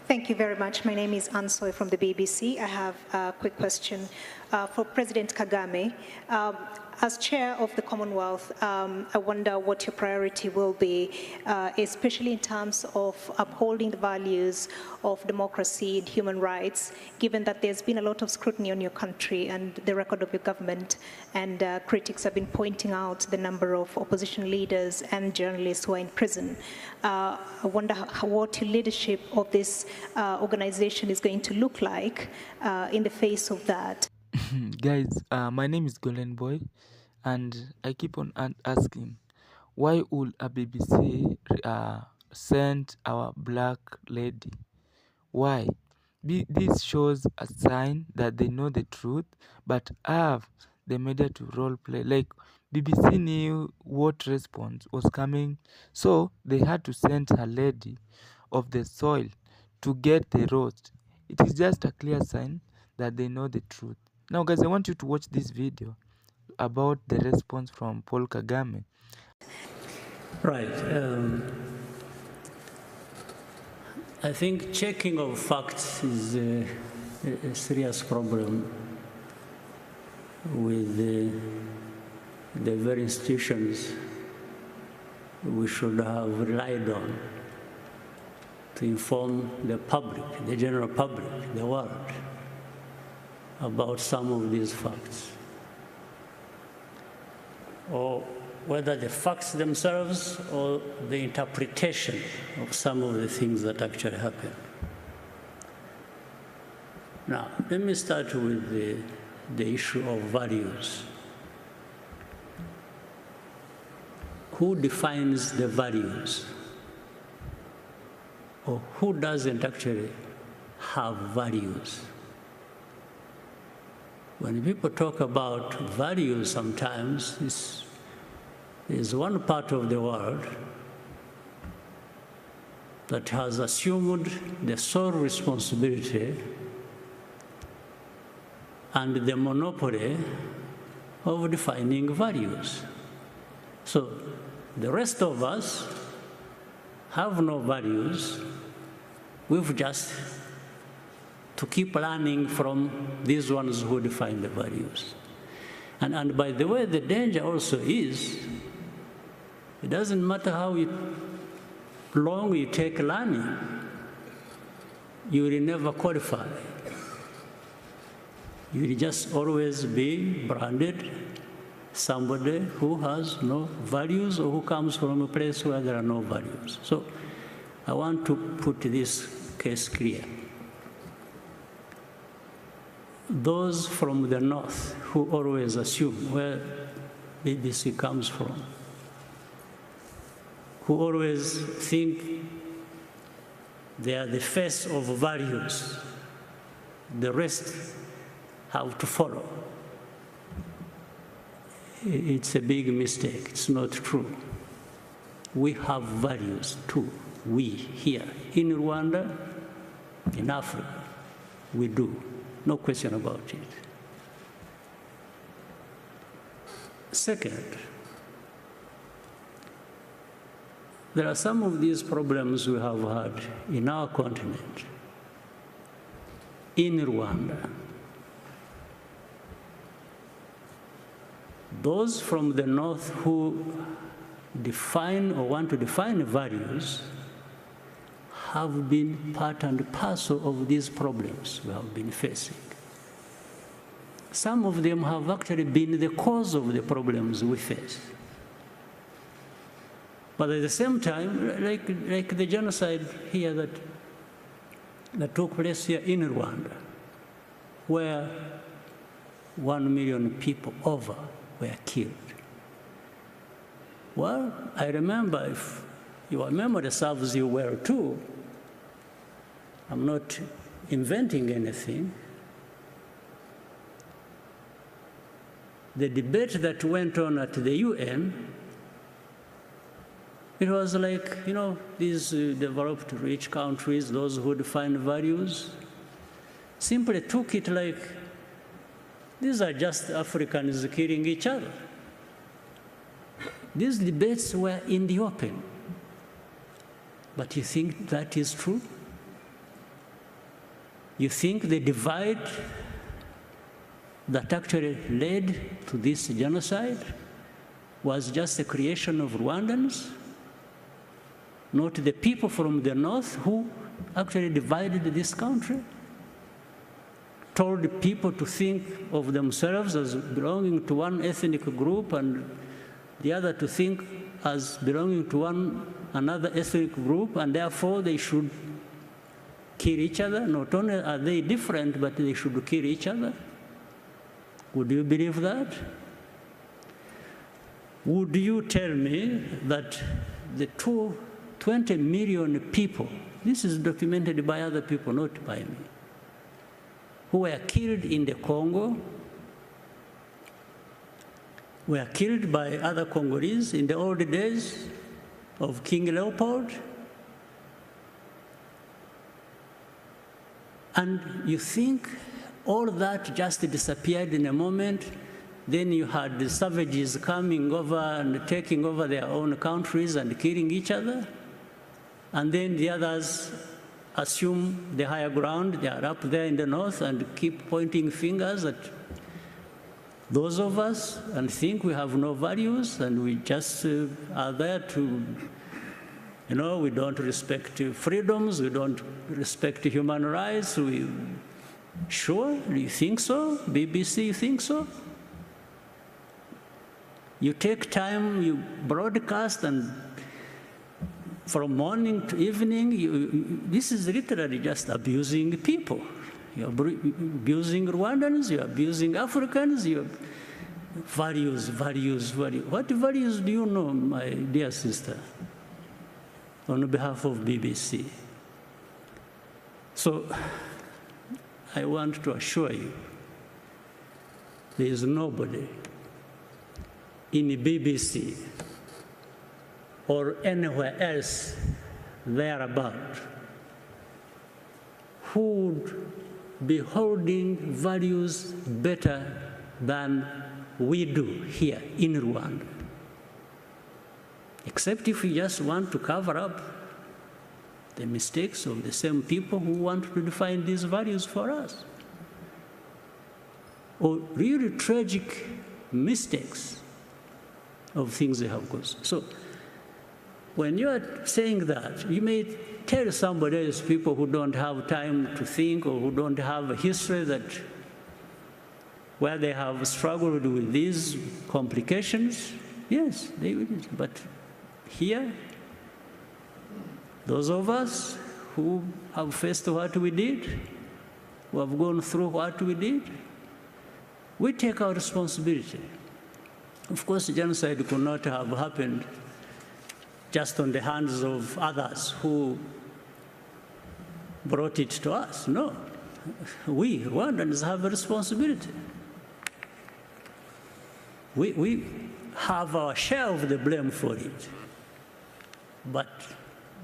Thank you very much. My name is Ansoy from the BBC. I have a quick question for President Kagame. As chair of the Commonwealth, I wonder what your priority will be, especially in terms of upholding the values of democracy and human rights, given that there's been a lot of scrutiny on your country and the record of your government, and critics have been pointing out the number of opposition leaders and journalists who are in prison. I wonder what your leadership of this organization is going to look like in the face of that. Guys, my name is Golden Boy, and I keep on asking, why would a BBC send our black lady? Why? This shows a sign that they know the truth, but have the media to role play. Like, BBC knew what response was coming, so they had to send her lady of the soil to get the roast. It is just a clear sign that they know the truth. Now, guys, I want you to watch this video about the response from Paul Kagame. Right. I think checking of facts is a serious problem with the very institutions we should have relied on to inform the public, the general public, the world, about some of these facts. Or whether the facts themselves or the interpretation of some of the things that actually happen. Now, let me start with the issue of values. Who defines the values? Or who doesn't actually have values? When people talk about values sometimes, there's one part of the world that has assumed the sole responsibility and the monopoly of defining values. So the rest of us have no values. We've just to keep learning from these ones who define the values. And by the way, the danger also is, it doesn't matter how long you take learning, you will never qualify. You will just always be branded somebody who has no values or who comes from a place where there are no values. So I want to put this case clear. Those from the north who always assume where BBC comes from, who always think they are the face of values, the rest have to follow. It's a big mistake. It's not true. We have values too. We here in Rwanda, in Africa, we do. No question about it. Second, there are some of these problems we have had in our continent, in Rwanda. Those from the north who define or want to define values have been part and parcel of these problems we have been facing. Some of them have actually been the cause of the problems we face. But at the same time, like the genocide here that took place here in Rwanda, where 1 million people over were killed. Well, I remember, if your memory serves you well too, I'm not inventing anything. The debate that went on at the UN, it was like, you know, these developed rich countries, those who define values, simply took it like, these are just Africans killing each other. These debates were in the open. But you think that is true? You think the divide that actually led to this genocide was just a creation of Rwandans, not the people from the north who actually divided this country, told people to think of themselves as belonging to one ethnic group and the other to think as belonging to another ethnic group, and therefore they should kill each other. Not only are they different, but they should kill each other. Would you believe that? Would you tell me that the 20 million people, this is documented by other people, not by me, who were killed in the Congo, were killed by other Congolese in the old days of King Leopold? And you think all that just disappeared in a moment? Then you had the savages coming over and taking over their own countries and killing each other. And then the others assume the higher ground. They are up there in the north and keep pointing fingers at those of us and think we have no values and we just are there to, we don't respect freedoms, we don't respect human rights. Sure, you think so? BBC, you think so? You take time, you broadcast, and from morning to evening, this is literally just abusing people. You're abusing Rwandans, you're abusing Africans, values. What values do you know, my dear sister, on behalf of BBC? So I want to assure you, there is nobody in the BBC or anywhere else thereabout who would be holding values better than we do here in Rwanda. Except if we just want to cover up the mistakes of the same people who want to define these values for us. Or really tragic mistakes of things they have caused. So when you are saying that, you may tell somebody else, people who don't have time to think or who don't have a history where they have struggled with these complications, yes, they will. But here, those of us who have faced what we did, who have gone through what we did, we take our responsibility. Of course, genocide could not have happened just on the hands of others who brought it to us. No. We, Rwandans, have a responsibility. We have our share of the blame for it. But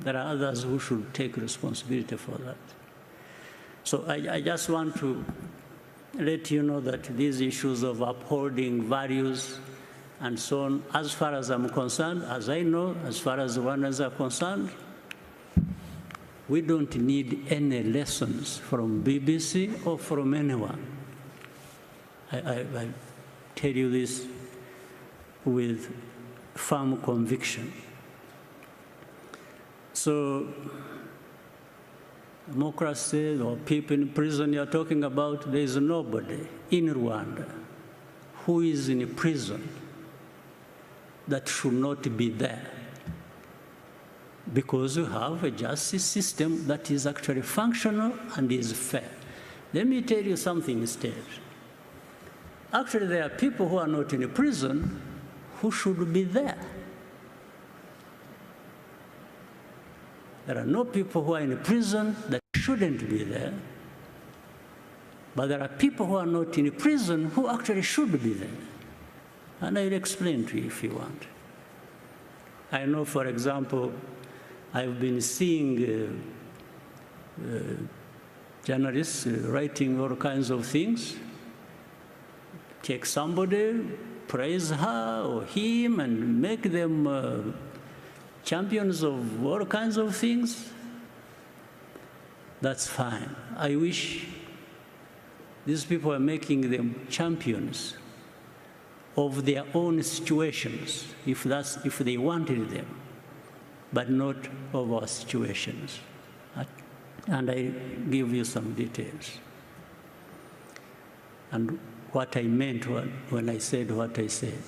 there are others who should take responsibility for that. So I just want to let you know that these issues of upholding values and so on, as far as I'm concerned, as I know, as far as Rwandans are concerned, we don't need any lessons from BBC or from anyone. I tell you this with firm conviction. So, democracy or people in prison you're talking about, there is nobody in Rwanda who is in prison that should not be there, because you have a justice system that is actually functional and is fair. Let me tell you something instead. Actually, there are people who are not in prison who should be there. There are no people who are in prison that shouldn't be there, but there are people who are not in prison who actually should be there. And I'll explain to you if you want. I know, for example, I've been seeing journalists writing all kinds of things. Take somebody, praise her or him, and make them champions of all kinds of things. That's fine. I wish these people are making them champions of their own situations, if they wanted them, but not of our situations. And I give you some details. And what I meant when I said what I said.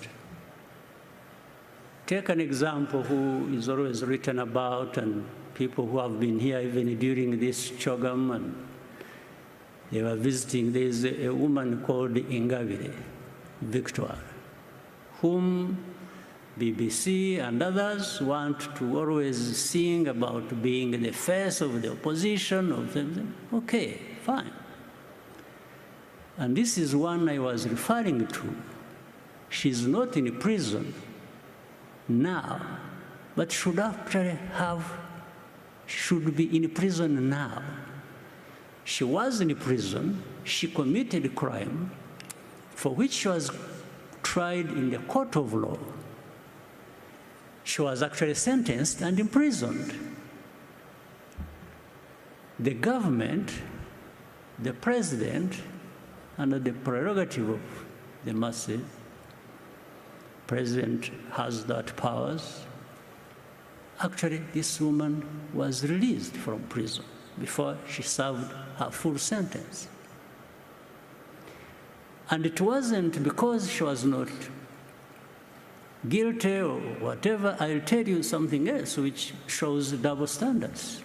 Take an example who is always written about, and people who have been here even during this Chogam, and they were visiting. There's a woman called Ingabire Victoire, whom BBC and others want to always sing about being the face of the opposition. Okay, fine. And this is one I was referring to. She's not in prison now, but should be in prison now. She was in prison. She committed a crime for which she was tried in the court of law. She was actually sentenced and imprisoned. The government, the president, under the prerogative of the masses, president has that powers. Actually, this woman was released from prison before she served her full sentence. And it wasn't because she was not guilty or whatever. I'll tell you something else which shows double standards,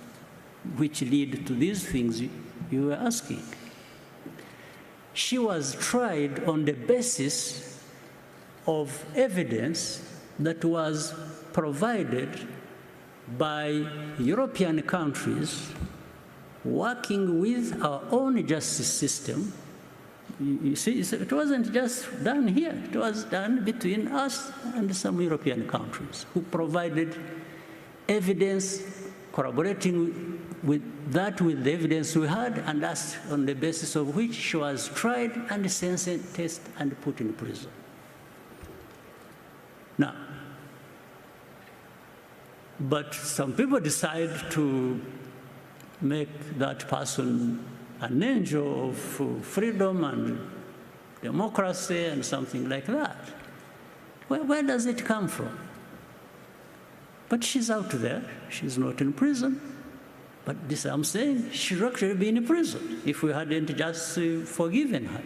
which lead to these things you were asking. She was tried on the basis of evidence that was provided by European countries working with our own justice system. You see, it wasn't just done here. It was done between us and some European countries who provided evidence, corroborating with the evidence we had, and that's on the basis of which she was tried and sentenced and put in prison. Now, but some people decide to make that person an angel of freedom and democracy and something like that. Where does it come from? But she's out there. She's not in prison. But this I'm saying, she should actually be in prison if we hadn't just forgiven her.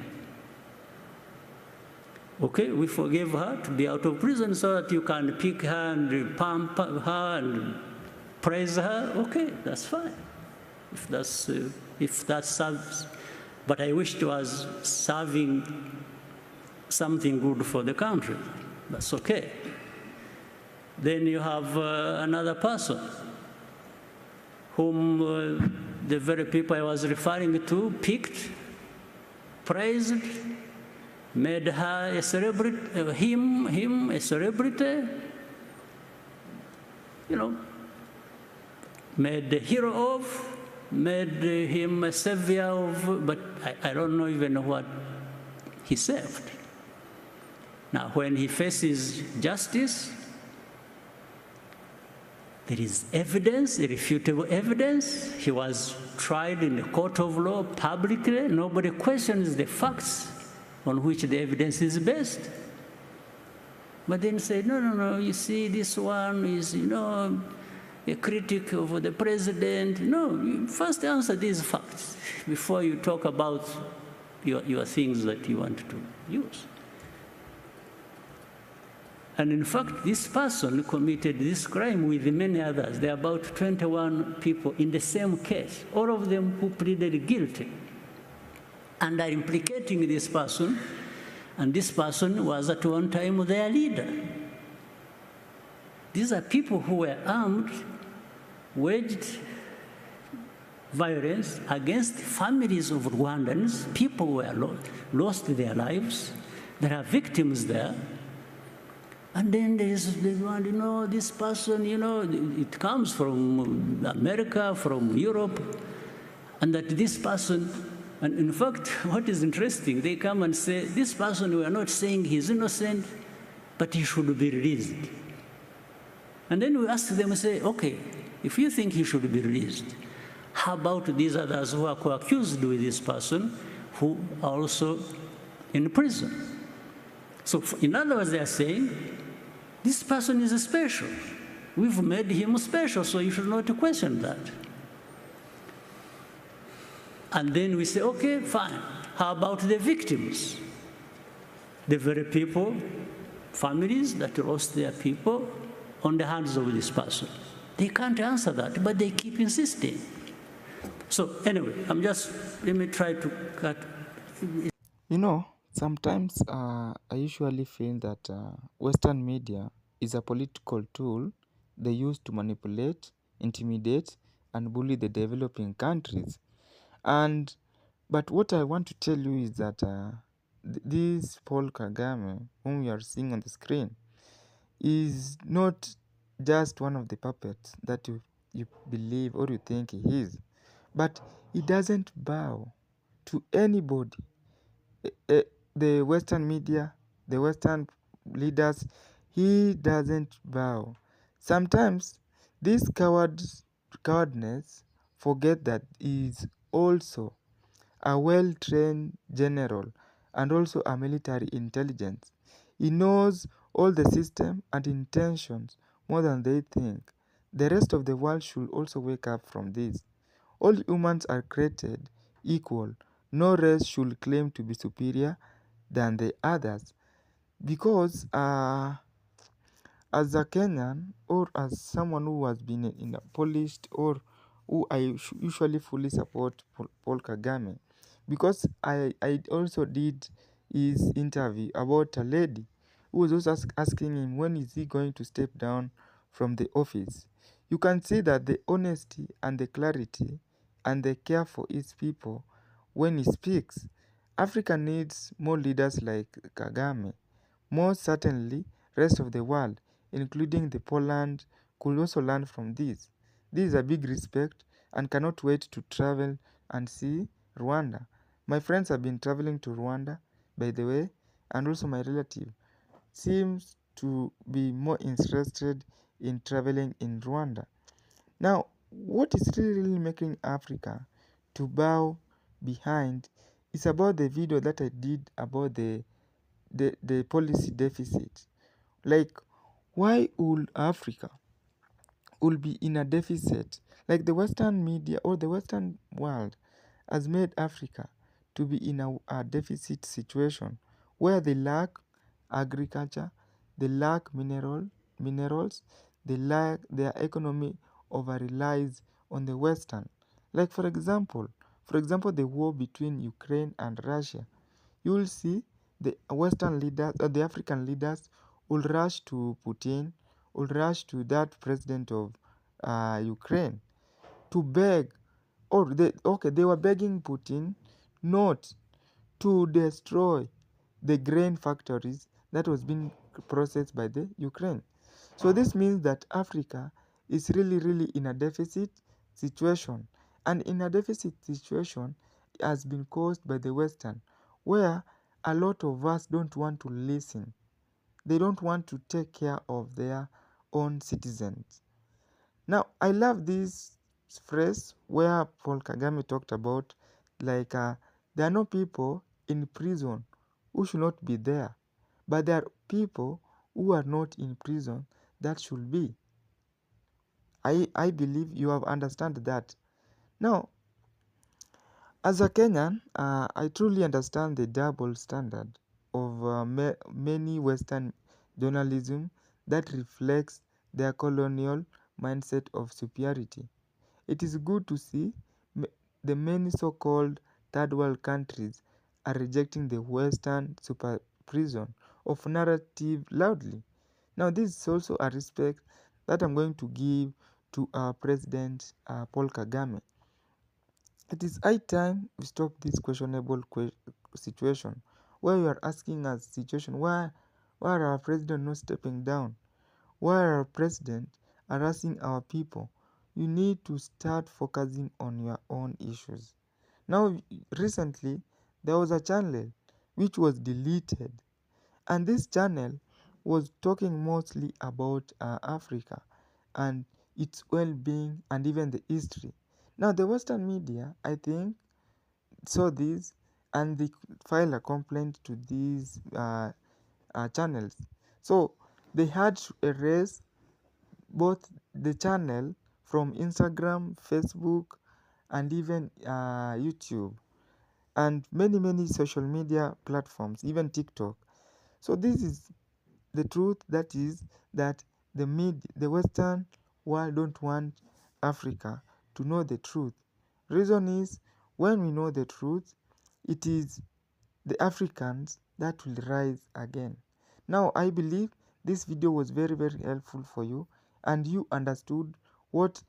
Okay, we forgave her to be out of prison so that you can pick her and pump her and praise her. Okay, that's fine. If that serves, but I wish it was serving something good for the country. That's okay. Then you have another person whom the very people I was referring to picked, praised, made her a celebrity, him a celebrity, made a hero of, made him a savior of, but I don't know even what he saved. Now, when he faces justice, there is evidence, irrefutable evidence. He was tried in the court of law publicly. Nobody questions the facts on which the evidence is based. But then say, no, you see, this one is, a critic of the president. No, you first answer these facts before you talk about your things that you want to use. And in fact, this person committed this crime with many others. There are about 21 people in the same case, all of them who pleaded guilty and are implicating this person, and this person was at one time their leader. These are people who were armed, waged violence against families of Rwandans. People were lost their lives. There are victims there. And then there's one, this person, it comes from America, from Europe, and that this person, and in fact, what is interesting, they come and say, this person, we are not saying he's innocent, but he should be released. And then we ask them and say, okay, if you think he should be released, How about these others who are co-accused with this person who are also in prison? So in other words, they are saying, this person is special. We've made him special, so you should not question that. And then we say, okay, fine. How about the victims? The very people, families that lost their people on the hands of this person. They can't answer that, but they keep insisting. So anyway, let me try to cut. You know, sometimes I usually feel that Western media is a political tool they use to manipulate, intimidate, and bully the developing countries. And but what I want to tell you is that this Paul Kagame, whom you are seeing on the screen, is not just one of the puppets that you believe or you think he is, but he doesn't bow to anybody. The Western media, the Western leaders, he doesn't bow. Sometimes this cowardness forget that he is also a well-trained general and also a military intelligence. He knows all the system and intentions more than they think. The rest of the world should also wake up from this. All humans are created equal. No race should claim to be superior than the others because as a Kenyan or as someone who has been in a polished or who I usually fully support Paul Kagame because I also did his interview about a lady who was also asking him when is he going to step down from the office. You can see that the honesty and the clarity and the care for his people when he speaks. Africa needs more leaders like Kagame. Most certainly, rest of the world, including the Poland, could also learn from this. This is a big respect and cannot wait to travel and see Rwanda. My friends have been traveling to Rwanda, by the way, and also my relative seems to be more interested in traveling in Rwanda. Now, what is really making Africa to bow behind is about the video that I did about the policy deficit. Like, why would Africa will be in a deficit? Like the Western media or the Western world has made Africa to be in a deficit situation where they lack agriculture, they lack minerals, they lack their economy over relies on the Western. Like for example, the war between Ukraine and Russia. You will see the Western leaders or the African leaders will rush to Putin, will rush to that president of Ukraine to beg, or they were begging Putin not to destroy the grain factories that was being processed by the Ukraine. So this means that Africa is really in a deficit situation, and in a deficit situation has been caused by the Western, where a lot of us don't want to listen. They don't want to take care of their own citizens. Now, I love this phrase where Paul Kagame talked about like there are no people in prison who should not be there, but there are people who are not in prison that should be. I believe you have understand that. Now, as a Kenyan, I truly understand the double standard of many Western journalism that reflects their colonial mindset of superiority. It is good to see the many so-called third world countries are rejecting the Western super prison of narrative loudly. Now, this is also a respect that I'm going to give to our President Paul Kagame. It is high time we stop this questionable situation where you are asking us situation why are our president not stepping down? Why are our president harassing our people? You need to start focusing on your own issues. Now, recently, there was a channel which was deleted, and this channel was talking mostly about Africa and its well-being and even the history. Now, the Western media, I think, saw this and they filed a complaint to these channels. So they had to erase both the channel from Instagram, Facebook, and even YouTube, and many social media platforms, even TikTok. So this is the truth, that is that the Western world don't want Africa to know the truth. Reason is, when we know the truth, it is the Africans that will rise again. Now, I believe this video was very helpful for you and you understood what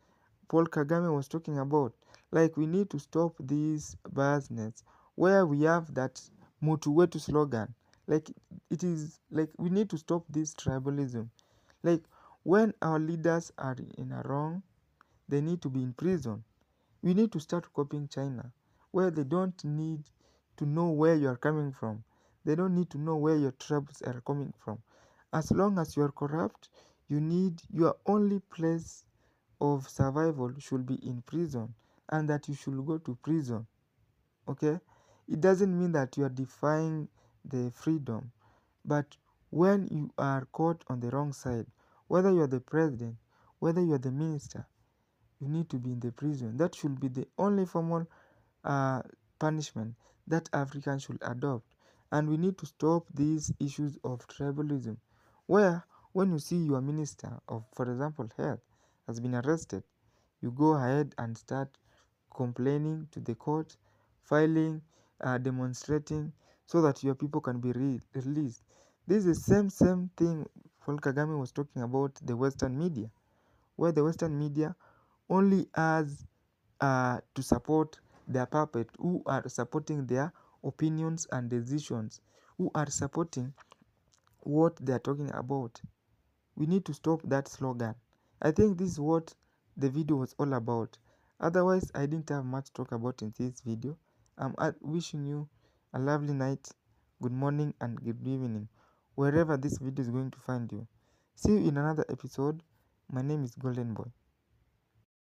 Paul Kagame was talking about. Like, we need to stop this biasness where we have that Mutu Wetu slogan. Like, it is like we need to stop this tribalism. Like, when our leaders are in a wrong, they need to be in prison. We need to start copying China, where they don't need to know where you are coming from. They don't need to know where your tribes are coming from. As long as you are corrupt, your only place of survival should be in prison, and that you should go to prison. Okay? It doesn't mean that you are defying the freedom, but when you are caught on the wrong side, whether you are the president, whether you are the minister, you need to be in the prison. That should be the only formal uh, punishment that Africans should adopt. And we need to stop these issues of tribalism, where when you see your minister of, for example, health has been arrested, you go ahead and start complaining to the court, filing, demonstrating, so that your people can be released. This is the same thing Paul Kagame was talking about the Western media, where the Western media only has to support their puppet, who are supporting their opinions and decisions, who are supporting what they are talking about. We need to stop that slogan. I think this is what the video was all about. Otherwise, I didn't have much to talk about in this video. I'm wishing you a lovely night, good morning, and good evening, wherever this video is going to find you. See you in another episode. My name is Golden Boy.